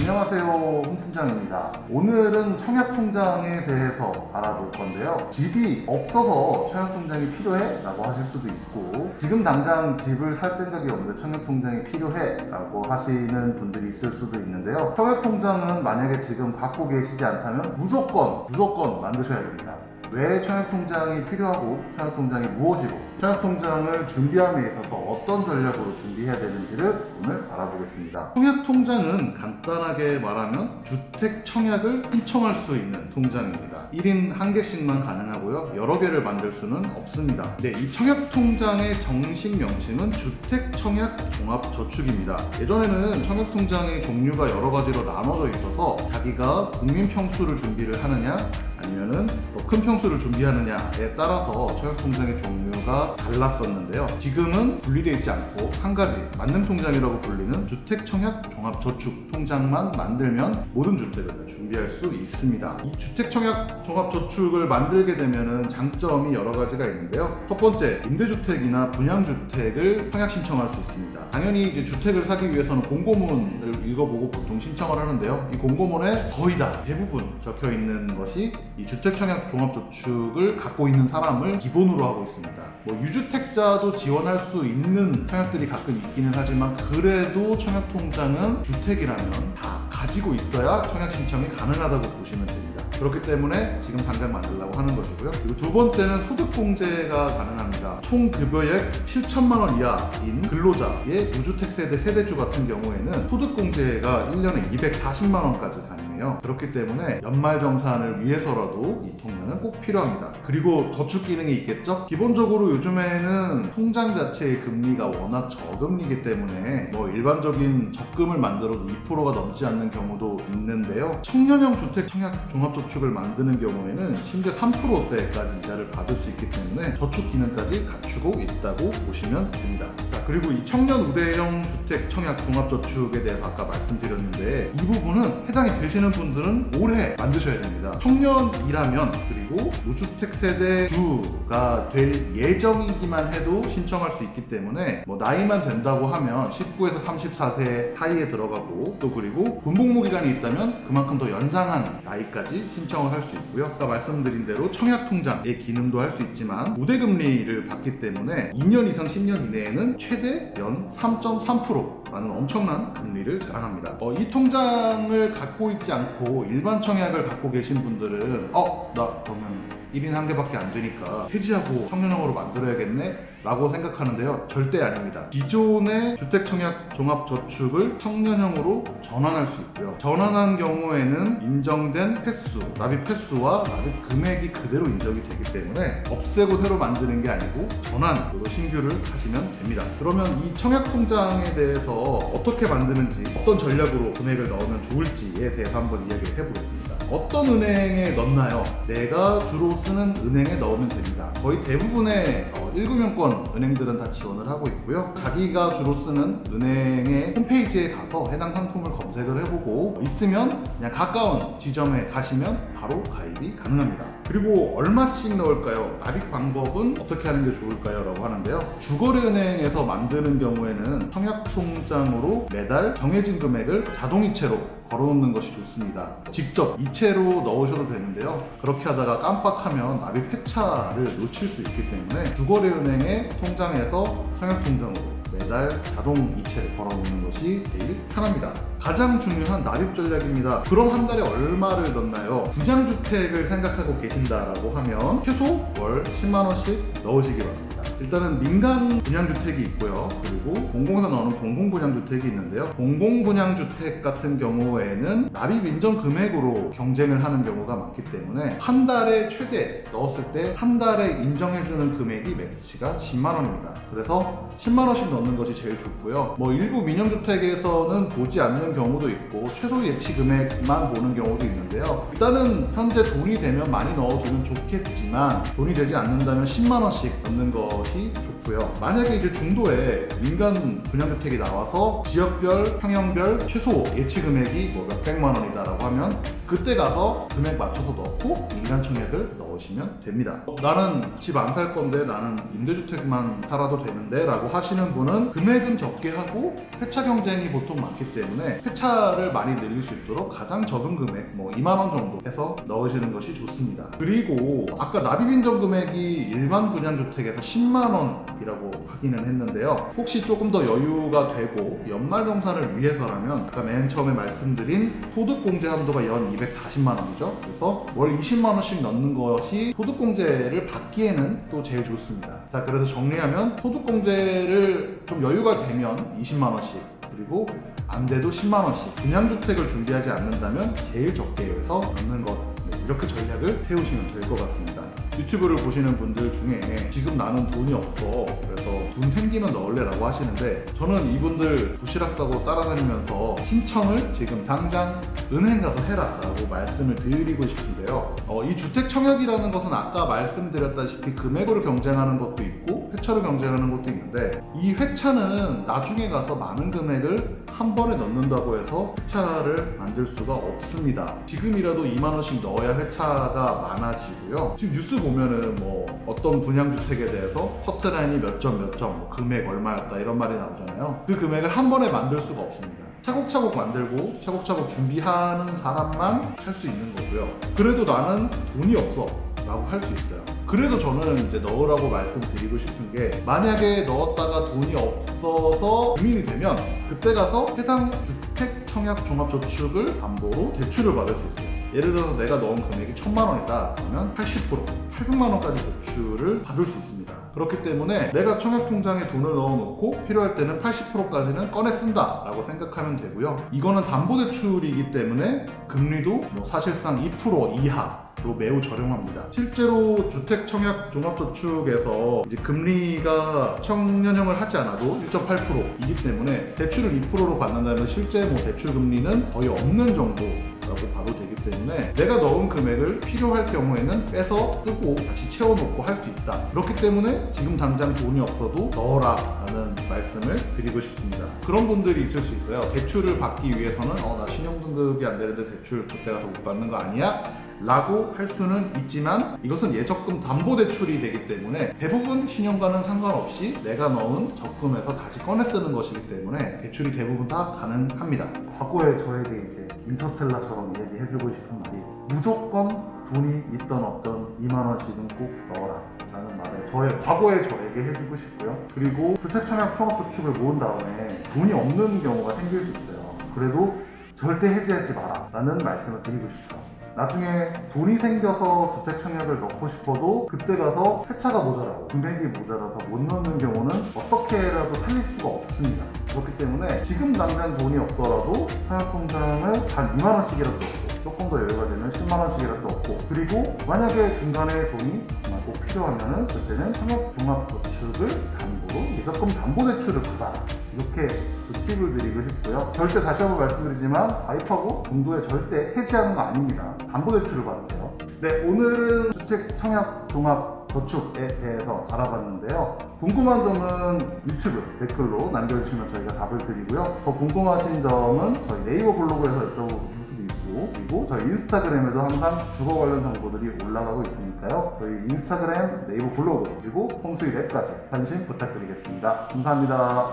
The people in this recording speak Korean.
안녕하세요, 홍 팀장입니다. 오늘은 청약통장에 대해서 알아볼 건데요. 집이 없어서 청약통장이 필요해? 라고 하실 수도 있고, 지금 당장 집을 살 생각이 없는데 청약통장이 필요해? 라고 하시는 분들이 있을 수도 있는데요. 청약통장은 만약에 지금 갖고 계시지 않다면 무조건 만드셔야 됩니다. 왜 청약통장이 필요하고 청약통장이 무엇이고 청약통장을 준비함에 있어서 어떤 전략으로 준비해야 되는지를 오늘 알아보겠습니다. 청약통장은 간단하게 말하면 주택 청약을 신청할 수 있는 통장입니다. 1인 1개씩만 가능하고요. 여러 개를 만들 수는 없습니다. 네, 이 청약통장의 정식 명칭은 주택청약종합저축입니다. 예전에는 청약통장의 종류가 여러 가지로 나눠져 있어서 자기가 국민평수를 준비를 하느냐 아니면은 큰 평수를 준비하느냐에 따라서 청약통장의 종류가 달랐었는데요. 지금은 분리되어 있지 않고 한 가지 만능통장이라고 불리는 주택청약종합저축통장만 만들면 모든 주택을 다 준비할 수 있습니다. 이 주택청약종합저축을 만들게 되면은 장점이 여러 가지가 있는데요. 첫 번째, 임대주택이나 분양주택을 청약 신청할 수 있습니다. 당연히 이제 주택을 사기 위해서는 공고문을 읽어보고 보통 신청을 하는데요. 이 공고문에 거의 다 대부분 적혀 있는 것이 이 주택청약종합저축을 갖고 있는 사람을 기본으로 하고 있습니다. 뭐 유주택자도 지원할 수 있는 청약들이 가끔 있기는 하지만 그래도 청약통장은 주택이라면 다 가지고 있어야 청약 신청이 가능하다고 보시면 됩니다. 그렇기 때문에 지금 당장 만들려고 하는 것이고요. 그리고 두 번째는 소득공제가 가능합니다. 총 급여액 7천만 원 이하인 근로자의 무주택 세대 세대주 같은 경우에는 소득공제가 1년에 240만 원까지 가능해요. 그렇기 때문에 연말정산을 위해서라도 이 통장은 꼭 필요합니다. 그리고 저축 기능이 있겠죠? 기본적으로 요즘에는 통장 자체의 금리가 워낙 저금리이기 때문에 뭐 일반적인 적금을 만들어도 2%가 넘지 않는 경우도 있는데요. 청년형 주택 청약 종합저축을 만드는 경우에는 심지어 3%대까지 이자를 받을 수 있기 때문에 저축 기능까지 갖추고 있다고 보시면 됩니다. 자, 그리고 이 청년 우대형 주택 청약 종합저축에 대해서 아까 말씀드렸는데 이 부분은 해당이 되시는 분들은 올해 만드셔야 됩니다. 청년이라면 그리고 무주택 세대 주가 될 예정이기만 해도 신청할 수 있기 때문에 뭐 나이만 된다고 하면 19에서 34세 사이에 들어가고 또 그리고 군복무 기간이 있다면 그만큼 더 연장한 나이까지 신청을 할 수 있고요. 아까 말씀드린 대로 청약통장의 기능도 할 수 있지만 우대금리를 받기 때문에 2년 이상 10년 이내에는 최대 연 3.3%라는 엄청난 금리를 자랑합니다. 이 통장을 갖고 있지 않고 일반 청약을 갖고 계신 분들은 나 그러면 1인 1개밖에 안 되니까 폐지하고 청년형으로 만들어야겠네 라고 생각하는데요. 절대 아닙니다. 기존의 주택청약종합저축을 청년형으로 전환할 수 있고요. 전환한 경우에는 인정된 횟수, 납입 횟수와 납입 금액이 그대로 인정이 되기 때문에 없애고 새로 만드는 게 아니고 전환으로 신규를 하시면 됩니다. 그러면 이 청약통장에 대해서 어떻게 만드는지 어떤 전략으로 금액을 넣으면 좋을지에 대해서 한번 이야기를 해보겠습니다. 어떤 은행에 넣나요? 내가 주로 쓰는 은행에 넣으면 됩니다. 거의 대부분의 1금융권 은행들은 다 지원을 하고 있고요. 자기가 주로 쓰는 은행의 홈페이지에 가서 해당 상품을 검색을 해보고 있으면 그냥 가까운 지점에 가시면 바로 가입이 가능합니다. 그리고 얼마씩 넣을까요? 납입 방법은 어떻게 하는 게 좋을까요? 라고 하는데요. 주거래은행에서 만드는 경우에는 청약통장으로 매달 정해진 금액을 자동이체로 걸어놓는 것이 좋습니다. 직접 이체로 넣으셔도 되는데요. 그렇게 하다가 깜빡하면 납입 회차를 놓칠 수 있기 때문에 주거래은행의 통장에서 청약통장으로 매달 자동 이체를 걸어놓는 것이 제일 편합니다. 가장 중요한 납입 전략입니다. 그럼 한 달에 얼마를 넣나요? 분양주택을 생각하고 계신다라고 하면 최소 월 10만원씩 넣으시기 바랍니다. 일단은 민간 분양주택이 있고요. 그리고 공공에서 나오는 공공분양주택이 있는데요. 공공분양주택 같은 경우에는 납입 인정 금액으로 경쟁을 하는 경우가 많기 때문에 한 달에 최대 넣었을 때 한 달에 인정해주는 금액이 맥스치가 10만원입니다. 그래서 10만원씩 넣는 것이 제일 좋고요. 뭐 일부 민영주택에서는 보지 않는 경우도 있고 최소 예치 금액만 보는 경우도 있는데요. 일단은 현재 돈이 되면 많이 넣어주면 좋겠지만 돈이 되지 않는다면 10만원씩 넣는 것이 좋고요. 만약에 이제 중도에 민간 새로운 분양주택이 나와서 지역별, 평형별 최소 예치 금액이 뭐 몇백만 원이다라고 하면 그때 가서 금액 맞춰서 넣고 인간 청약을 넣으시면 됩니다. 나는 집 안 살 건데 나는 임대주택만 살아도 되는데 라고 하시는 분은 금액은 적게 하고 회차 경쟁이 보통 많기 때문에 회차를 많이 늘릴 수 있도록 가장 적은 금액 뭐 2만 원 정도 해서 넣으시는 것이 좋습니다. 그리고 아까 납입인정 금액이 일반 분양주택에서 10만 원이라고 하기는 했는데요. 혹시 조금 더 여유가 되고 연말정산을 위해서라면 아까 맨 처음에 말씀드린 소득공제 한도가 연 240만 원이죠. 그래서 월 20만 원씩 넣는 것이 소득공제를 받기에는 또 제일 좋습니다. 자, 그래서 정리하면 소득공제를 좀 여유가 되면 20만 원씩 그리고 안 돼도 10만 원씩 분양주택을 준비하지 않는다면 제일 적게 해서 넣는 것 이렇게 전략을 세우시면 될 것 같습니다. 유튜브를 보시는 분들 중에 지금 나는 돈이 없어 그래서 돈 생기면 넣을래 라고 하시는데 저는 이분들 도시락 싸고 따라다니면서 신청을 지금 당장 은행 가서 해라 라고 말씀을 드리고 싶은데요. 이 주택 청약이라는 것은 아까 말씀드렸다시피 금액으로 경쟁하는 것도 있고 회차로 경쟁하는 것도 있는데 이 회차는 나중에 가서 많은 금액을 한 번에 넣는다고 해서 회차를 만들 수가 없습니다. 지금이라도 2만 원씩 넣어야 회차가 많아지고요. 지금 뉴스 보면은 뭐 어떤 분양주택에 대해서 커트라인이 몇 점 뭐 금액 얼마였다 이런 말이 나오잖아요. 그 금액을 한 번에 만들 수가 없습니다. 차곡차곡 만들고 차곡차곡 준비하는 사람만 할 수 있는 거고요. 그래도 나는 돈이 없어 라고 할 수 있어요. 그래도 저는 이제 넣으라고 말씀드리고 싶은 게 만약에 넣었다가 돈이 없어서 고민이 되면 그때 가서 해당 주택 청약 종합저축을 담보로 대출을 받을 수 있어요. 예를 들어서 내가 넣은 금액이 1,000만 원이다 그러면 80% 800만 원까지 대출을 받을 수 있습니다. 그렇기 때문에 내가 청약통장에 돈을 넣어놓고 필요할 때는 80%까지는 꺼내 쓴다 라고 생각하면 되고요. 이거는 담보대출이기 때문에 금리도 뭐 사실상 2% 이하 로 매우 저렴합니다. 실제로 주택 청약 종합저축에서 이제 금리가 청년형을 하지 않아도 1.8%이기 때문에 대출을 2%로 받는다면 실제 뭐 대출 금리는 거의 없는 정도라고 봐도 되기 때문에 내가 넣은 금액을 필요할 경우에는 빼서 쓰고 다시 채워놓고 할 수 있다. 그렇기 때문에 지금 당장 돈이 없어도 넣어라 라는 말씀을 드리고 싶습니다. 그런 분들이 있을 수 있어요. 대출을 받기 위해서는 나 신용등급이 안 되는데 대출 그때 가서 못 받는 거 아니야? 라고 할 수는 있지만 이것은 예적금 담보대출이 되기 때문에 대부분 신용과는 상관없이 내가 넣은 적금에서 다시 꺼내 쓰는 것이기 때문에 대출이 대부분 다 가능합니다. 과거에 저에게 이제 인터스텔라처럼 얘기해주고 싶은 말이 무조건 돈이 있던 없던 2만 원씩은 꼭 넣어라 라는 말을 과거에 저에게 해주고 싶고요. 그리고 주택청약 종합저축을 모은 다음에 돈이 없는 경우가 생길 수 있어요. 그래도 절대 해지하지 마라 라는 말씀을 드리고 싶어요. 나중에 돈이 생겨서 주택 청약을 넣고 싶어도 그때 가서 회차가 모자라고 금액이 모자라서 못 넣는 경우는 어떻게라도 살릴 수가 없습니다. 그렇기 때문에 지금 당장 돈이 없더라도 청약통장을 한 2만 원씩이라도 넣고 조금 더 여유가 되면 10만 원씩이라도 넣고 그리고 만약에 중간에 돈이 정말 꼭 필요하면은 그때는 청약종합저축을 담보로 예적금 담보대출을 받아라. 이렇게 팁을 드리고 싶고요. 절대 다시 한번 말씀드리지만 가입하고 중도에 절대 해지하는 거 아닙니다. 담보대출을 받으세요. 네, 오늘은 주택청약종합저축에 대해서 알아봤는데요. 궁금한 점은 유튜브 댓글로 남겨주시면 저희가 답을 드리고요. 더 궁금하신 점은 저희 네이버 블로그에서 여쭤볼 수도 있고 그리고 저희 인스타그램에도 항상 주거 관련 정보들이 올라가고 있으니까요. 저희 인스타그램, 네이버 블로그 그리고 홈스윗 앱까지 관심 부탁드리겠습니다. 감사합니다.